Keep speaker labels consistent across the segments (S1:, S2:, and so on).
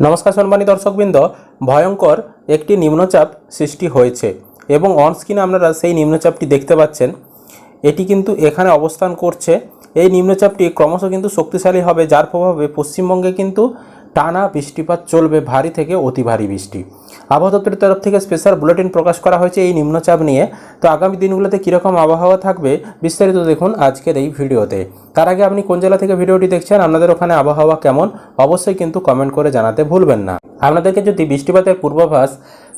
S1: নমস্কার সম্মানিত দর্শকবৃন্দ, ভয়ঙ্কর একটি নিম্নচাপ সৃষ্টি হয়েছে এবং অন স্ক্রিনে আপনারা সেই নিম্নচাপটি দেখতে পাচ্ছেন। এটি কিন্তু এখানে অবস্থান করছে। এই নিম্নচাপটি ক্রমশ কিন্তু শক্তিশালী হবে, যার প্রভাবে পশ্চিমবঙ্গে কিন্তু টানা বৃষ্টিপাত চলবে, ভারী থেকে অতি ভারী বৃষ্টি। আবহাওয়া দপ্তরের তরফ থেকে স্পেশাল বুলেটিন প্রকাশ করা হয়েছে এই নিম্নচাপ নিয়ে। তো আগামী দিনগুলোতে কীরকম আবহাওয়া থাকবে বিস্তারিত দেখুন আজকের এই ভিডিওতে। তার আগে আপনি কোন জেলা থেকে ভিডিওটি দেখছেন, আপনাদের ওখানে আবহাওয়া কেমন, অবশ্যই কিন্তু কমেন্ট করে জানাতে ভুলবেন না। আপনাদেরকে যদি বৃষ্টিপাতের পূর্বাভাস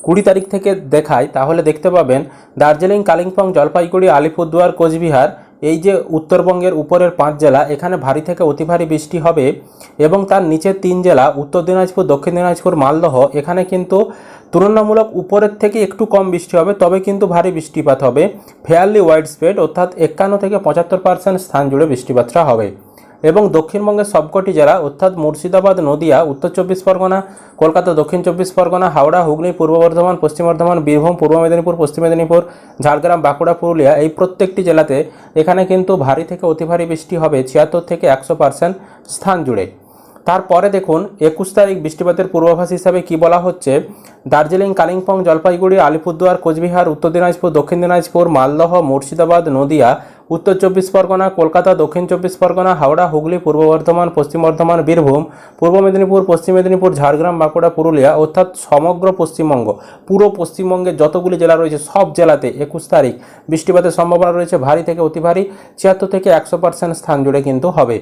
S1: 20 তারিখ থেকে দেখায় তাহলে দেখতে পাবেন দার্জিলিং, কালিম্পং, জলপাইগুড়ি, আলিপুরদুয়ার, কোচবিহার, এই যে উত্তরবঙ্গের উপরের 5 জেলা, এখানে ভারী থেকে অতি ভারী বৃষ্টি হবে এবং তার নিচের 3 জেলা উত্তর দিনাজপুর, দক্ষিণ দিনাজপুর, মালদহ, এখানে কিন্তু তুলনামূলক উপরের থেকে একটু কম বৃষ্টি হবে, তবে কিন্তু ভারী বৃষ্টিপাত হবে। ফেয়ারলি ওয়াইড স্প্রেড, অর্থাৎ 51 থেকে 75% স্থান জুড়ে বৃষ্টিপাতটা হবে। এবং দক্ষিণবঙ্গের সবকটি জেলা অর্থাৎ মুর্শিদাবাদ, নদিয়া, উত্তর 24 পরগনা, কলকাতা, দক্ষিণ 24 পরগনা, হাওড়া, হুগলি, পূর্ব বর্ধমান, পশ্চিম বর্ধমান, বীরভূম, পূর্ব মেদিনীপুর, পশ্চিম মেদিনীপুর, ঝাড়গ্রাম, বাঁকুড়া, পুরুলিয়া, এই প্রত্যেকটি জেলাতে এখানে কিন্তু ভারী থেকে অতি ভারী বৃষ্টি হবে 76 থেকে 100% স্থান জুড়ে। তারপরে দেখুন 21 তারিখ বৃষ্টিপাতের পূর্বাভাস হিসাবে কি বলা হচ্ছে। দার্জিলিং, কালিম্পং, জলপাইগুড়ি, আলিপুরদুয়ার, কোচবিহার, উত্তর দিনাজপুর, দক্ষিণ দিনাজপুর, মালদহ, মুর্শিদাবাদ, নদিয়া, উত্তর 24 পরগনা, কলকাতা, দক্ষিণ 24 পরগনা, হাওড়া, হুগলি, পূর্ব বর্ধমান, পশ্চিম বর্ধমান, বীরভূম, পূর্ব মেদিনীপুর, পশ্চিম মেদিনীপুর, ঝাড়গ্রাম, বাঁকুড়া, পুরুলিয়া, অর্থাৎ সমগ্র পশ্চিমবঙ্গ, পুরো পশ্চিমবঙ্গের যতগুলি জেলা রয়েছে সব জেলাতে 21 তারিখ বৃষ্টিপাতের সম্ভাবনা রয়েছে ভারী থেকে অতি ভারী 76 থেকে 100% স্থান জুড়ে কিন্তু হবে।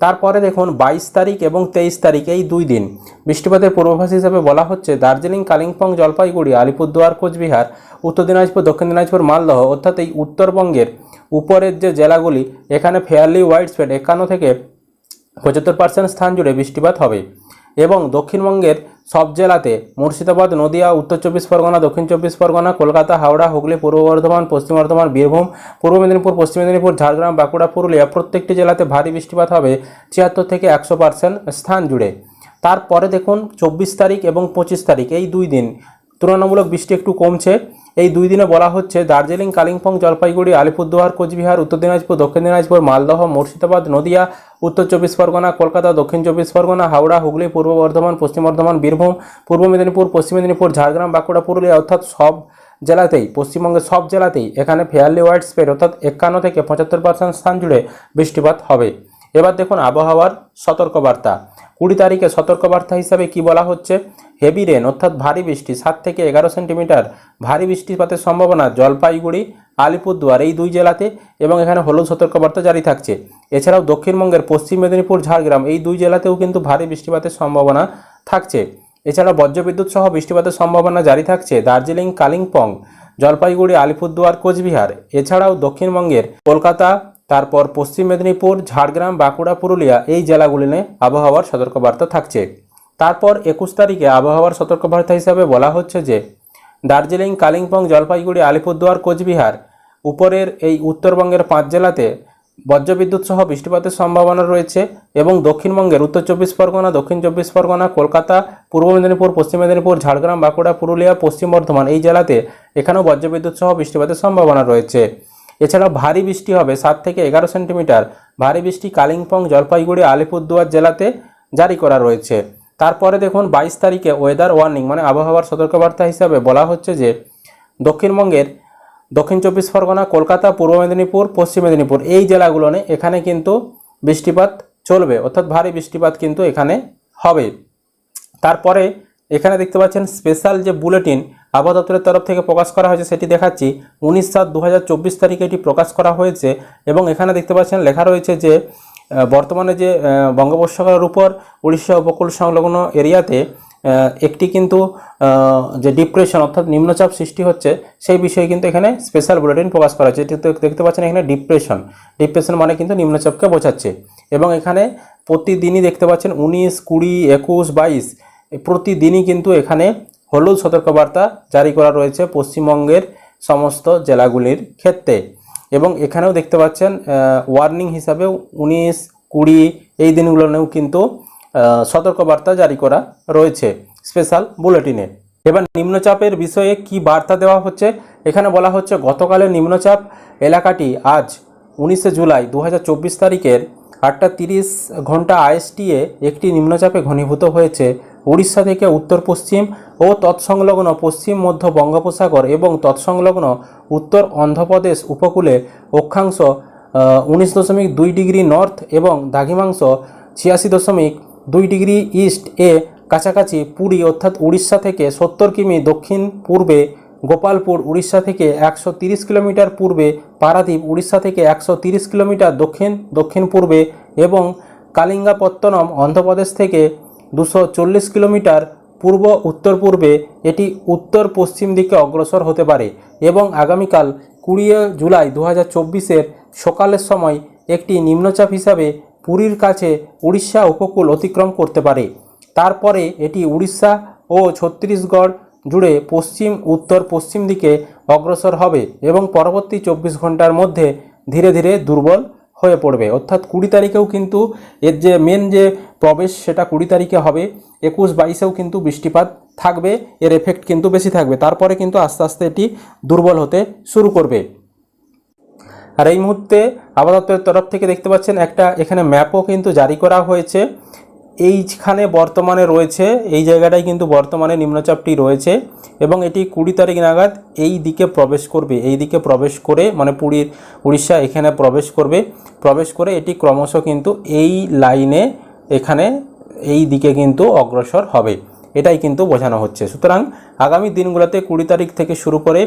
S1: তারপরে দেখুন 22 তারিখ এবং 23 তারিখ এই 2 দিন বৃষ্টিপাতের পূর্বাভাস হিসাবে বলা হচ্ছে দার্জিলিং, কালিম্পং, জলপাইগুড়ি, আলিপুরদুয়ার, কোচবিহার, উত্তর দিনাজপুর, দক্ষিণ দিনাজপুর, মালদহ, অর্থাৎ এই উত্তরবঙ্গের উপরের যে জেলাগুলি, এখানে ফেয়ারলি ওয়াইড স্প্রেড 51 থেকে 75% স্থান জুড়ে বৃষ্টিপাত হবে। এবং দক্ষিণবঙ্গের সব জেলাতে মুর্শিদাবাদ, নদিয়া, উত্তর 24 পরগনা, দক্ষিণ 24 পরগনা, কলকাতা, হাওড়া, হুগলি, পূর্ব বর্ধমান, পশ্চিম বর্ধমান, বীরভূম, পূর্ব মেদিনীপুর, পশ্চিম মেদিনীপুর, ঝাড়গ্রাম, বাঁকুড়া, পুরুলিয়া, প্রত্যেকটি জেলাতে ভারী বৃষ্টিপাত হবে 76 থেকে 100% স্থান জুড়ে। তারপরে দেখুন 24 তারিখ এবং 25 তারিখ এই 2 দিন তুলনামূলক বৃষ্টি একটু কমছে। এই 2 দিনে বলা হচ্ছে দার্জিলিং, কালিম্পং, জলপাইগুড়ি, আলিপুরদুয়ার, কোচবিহার, উত্তর দিনাজপুর, দক্ষিণ দিনাজপুর, মালদহ, মুর্শিদাবাদ, নদিয়া, উত্তর 24 পরগনা, কলকাতা, দক্ষিণ 24 পরগনা, হাওড়া, হুগলি, পূর্ব বর্ধমান, পশ্চিম বর্ধমান, বীরভূম, পূর্ব মেদিনীপুর, পশ্চিম মেদিনীপুর, ঝাড়গ্রাম, বাঁকুড়া, পুরুলিয়া, অর্থাৎ সব জেলাতেই, পশ্চিমবঙ্গের সব জেলাতেই এখানে ফেয়ারলি ওয়াইড স্প্রেড অর্থাৎ 51 থেকে 75% স্থান জুড়ে বৃষ্টিপাত হবে। এবার দেখুন আবহাওয়ার সতর্কবার্তা। 20 তারিখে সতর্কবার্তা হিসাবে কি বলা হচ্ছে, হেভি রেন অর্থাৎ ভারী বৃষ্টি 7 থেকে 11 সেন্টিমিটার ভারী বৃষ্টিপাতের সম্ভাবনা জলপাইগুড়ি, আলিপুরদুয়ার এই 2 জেলাতে, এবং এখানে হলুদ সতর্কবার্তা জারি থাকছে। এছাড়াও দক্ষিণবঙ্গের পশ্চিম মেদিনীপুর, ঝাড়গ্রাম এই 2 জেলাতেও কিন্তু ভারী বৃষ্টিপাতের সম্ভাবনা থাকছে। এছাড়াও বজ্রবিদ্যুৎ সহ বৃষ্টিপাতের সম্ভাবনা জারি থাকছে দার্জিলিং, কালিম্পং, জলপাইগুড়ি, আলিপুরদুয়ার, কোচবিহার, এছাড়াও দক্ষিণবঙ্গের কলকাতা, তারপর পশ্চিম মেদিনীপুর, ঝাড়গ্রাম, বাঁকুড়া, পুরুলিয়া এই জেলাগুলিতে আবহাওয়ার সতর্কবার্তা থাকছে। তারপর 21 তারিখে আবহাওয়ার সতর্কবার্তা হিসাবে বলা হচ্ছে যে দার্জিলিং, কালিম্পং, জলপাইগুড়ি, আলিপুরদুয়ার, কোচবিহার উপরের এই উত্তরবঙ্গের 5 জেলাতে বজ্রবিদ্যুৎ সহ বৃষ্টিপাতের সম্ভাবনা রয়েছে এবং দক্ষিণবঙ্গের উত্তর 24 পরগনা, দক্ষিণ 24 পরগনা, কলকাতা, পূর্ব মেদিনীপুর, পশ্চিম মেদিনীপুর, ঝাড়গ্রাম, বাঁকুড়া, পুরুলিয়া, পশ্চিম বর্ধমান এই জেলাতে এখানেও বজ্রবিদ্যুৎ সহ বৃষ্টিপাতের সম্ভাবনা রয়েছে। এছাড়াও ভারী বৃষ্টি হবে 7 থেকে 11 সেন্টিমিটার ভারী বৃষ্টি কালিম্পং, জলপাইগুড়ি, আলিপুরদুয়ার জেলাতে জারি করা রয়েছে। তারপরে দেখুন 22 তারিখে ওয়েদার ওয়ার্নিং মানে আবহাওয়ার সতর্কবার্তা হিসাবে বলা হচ্ছে যে দক্ষিণবঙ্গের দক্ষিণ 24 পরগনা, কলকাতা, পূর্ব মেদিনীপুর, পশ্চিম মেদিনীপুর এই জেলাগুলোনে এখানে কিন্তু বৃষ্টিপাত চলবে অর্থাৎ ভারী বৃষ্টিপাত কিন্তু এখানে হবে। তারপরে এখানে দেখতে পাচ্ছেন স্পেশাল যে বুলেটিন আবহাওয়া দপ্তরের তরফ থেকে প্রকাশ করা হয়েছে সেটি দেখাচ্ছি। 19/7/2024 তারিখে এটি প্রকাশ করা হয়েছে এবং এখানে দেখতে পাচ্ছেন লেখা রয়েছে যে বর্তমানে যে বঙ্গোপসাগরের উপর উড়িষ্যা উপকূল সংলগ্ন এরিয়াতে একটি কিন্তু যে ডিপ্রেশন অর্থাৎ নিম্নচাপ সৃষ্টি হচ্ছে সেই বিষয়ে কিন্তু এখানে স্পেশাল বুলেটিন প্রকাশ করা হয়েছে। এটি দেখতে পাচ্ছেন এখানে ডিপ্রেশন মানে কিন্তু নিম্নচাপকে বোঝাচ্ছে এবং এখানে প্রতিদিনই দেখতে পাচ্ছেন 19, 20, 21, 22 প্রতিদিনই কিন্তু এখানে হলুদ সতর্কবার্তা জারি করা রয়েছে পশ্চিমবঙ্গের সমস্ত জেলাগুলির ক্ষেত্রে। এবং এখানেও দেখতে পাচ্ছেন ওয়ার্নিং হিসাবেও 19, 20 এই দিনগুলোতেও কিন্তু সতর্কবার্তা জারি করা রয়েছে স্পেশাল বুলেটিনে। এবার নিম্নচাপের বিষয়ে কি বার্তা দেওয়া হচ্ছে, এখানে বলা হচ্ছে গতকালের নিম্নচাপ এলাকাটি আজ 19 জুলাই 2024 তারিখের 8টা 30 ঘন্টা IST একটি নিম্নচাপে ঘনীভূত হয়েছে উড়িষ্যা থেকে উত্তর পশ্চিম ও তৎসংলগ্ন পশ্চিম মধ্য বঙ্গোপসাগর এবং তৎসংলগ্ন উত্তর অন্ধ্রপ্রদেশ উপকূলে অক্ষাংশ 19.2 ডিগ্রি নর্থ এবং দ্রাঘিমাংশ 86.2 ডিগ্রি ইস্ট এ কাছাকাছি পুরী অর্থাৎ উড়িষ্যা থেকে 70 কিমি দক্ষিণ পূর্বে, গোপালপুর উড়িষ্যা থেকে 130 কিলোমিটার পূর্বে, পারাদ্বীপ উড়িষ্যা থেকে 130 কিলোমিটার দক্ষিণ পূর্বে এবং কালিঙ্গাপত্তনম অন্ধ্রপ্রদেশ থেকে 240 কিলোমিটার পূর্ব উত্তর পূর্বে এটি উত্তর পশ্চিম দিকে অগ্রসর হতে পারে এবং আগামীকাল 20 জুলাই 2024 সকালের সময় একটি নিম্নচাপ হিসাবে পুরীর কাছে উড়িষ্যা উপকূল অতিক্রম করতে পারে। তারপরে এটি উড়িষ্যা ও ছত্তিশগড় জুড়ে পশ্চিম উত্তর পশ্চিম দিকে অগ্রসর হবে এবং পরবর্তী 24 ঘন্টার মধ্যে ধীরে ধীরে দুর্বল হয়ে পড়বে। অর্থাৎ 20 তারিখেও কিন্তু এর যে মেন যে প্রবেশ সেটা 20 তারিখে হবে, 21-22-এও কিন্তু বৃষ্টিপাত থাকবে, এর এফেক্ট কিন্তু বেশি থাকবে। তারপরে কিন্তু আস্তে আস্তে এটি দুর্বল হতে শুরু করবে। আর এই মুহূর্তে আবহাওয়া দপ্তরের তরফ থেকে দেখতে পাচ্ছেন একটা এখানে ম্যাপও কিন্তু জারি করা হয়েছে। এইখানে বর্তমানে রয়েছে, এই জায়গাটায় কিন্তু বর্তমানে নিম্নচাপটি রয়েছে এবং এটি 20 তারিখ নাগাদ এই দিকে প্রবেশ করবে, এই দিকে প্রবেশ করে মানে পুরীর উড়িষ্যা এখানে প্রবেশ করে এটি ক্রমশ কিন্তু এই লাইনে এখানে এই দিকে কিন্তু অগ্রসর হবে, এটাই কিন্তু বোঝানো হচ্ছে। সুতরাং আগামী দিনগুলোতে 20 তারিখ থেকে শুরু করে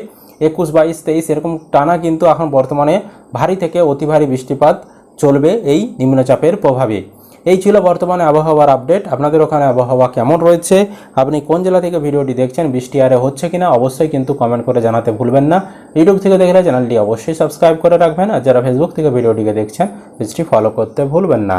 S1: 21, 22, 23 এরকম টানা কিন্তু এখন বর্তমানে ভারী থেকে অতি ভারী বৃষ্টিপাত চলবে এই নিম্নচাপের প্রভাবে। এই ছিল বর্তমানে আবহাওয়ার আপডেট। আপনাদের ওখানে আবহাওয়া কেমন রয়েছে, আপনি কোন জেলা থেকে ভিডিওটি দেখছেন, বৃষ্টি আরে হচ্ছে কিনা অবশ্যই কিন্তু কমেন্ট করে জানাতে ভুলবেন না। ইউটিউব থেকে দেখলে চ্যানেলটি অবশ্যই সাবস্ক্রাইব করে রাখবেন, আর যারা ফেসবুক থেকে ভিডিওটিকে দেখছেন পেজটি ফলো করতে ভুলবেন না।